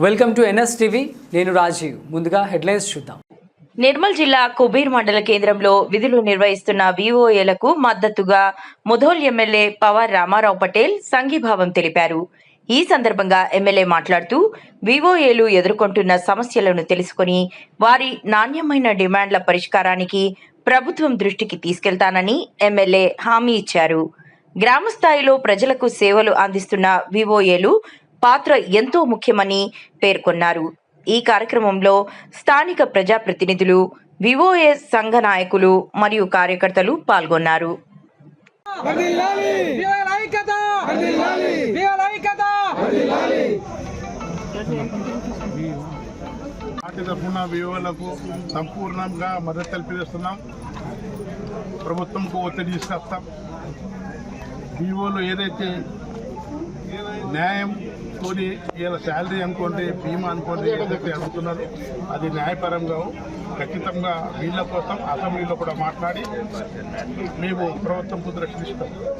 Welcome to NS TV. నేను రాజీవ్. ముందుగా headlines చూద్దాం. నిర్మల్ జిల్లా కుబీర్ మండల కేంద్రంలో విధులు నిర్వహిస్తున్న వివోఏలకు మద్దతుగా ముధోల్ ఎమ్మెల్యే పవార్ రామారావు పటేల్ సంఘీభావం తెలిపారు. ఈ సందర్భంగా ఎమ్మెల్యే మాట్లాడుతూ వివోఏలు ఎదుర్కొంటున్న సమస్యలను తెలుసుకుని వారి నాణ్యమైన డిమాండ్ల పరిష్కారానికి ప్రభుత్వం దృష్టికి తీసుకెళ్తానని ఎమ్మెల్యే హామీ ఇచ్చారు. గ్రామ స్థాయిలో ప్రజలకు సేవలు అందిస్తున్న వివోఏలు పాత్ర ఎంతో ముఖ్యమని పేర్కొన్నారు. ఈ కార్యక్రమంలో స్థానిక ప్రజాప్రతినిధులు, వివోఏ సంఘ నాయకులు మరియు కార్యకర్తలు పాల్గొన్నారు. పార్టీ తరఫున వివోలకు సంపూర్ణంగా మద్దతు తెలియజేస్తున్నాం. ప్రభుత్వంకు ఒత్తిడి తీసుకొస్తాం. వివోలు ఏదైతే న్యాయం తోని ఇలా శాలరీ అనుకోండి, బీమా అనుకోండి, ఏదైతే అడుగుతున్నారో అది న్యాయపరంగా ఖచ్చితంగా వీళ్ళ కోసం అసెంబ్లీలో కూడా మాట్లాడి మేము ప్రభుత్వం దృష్టి తీసుకుంటాం.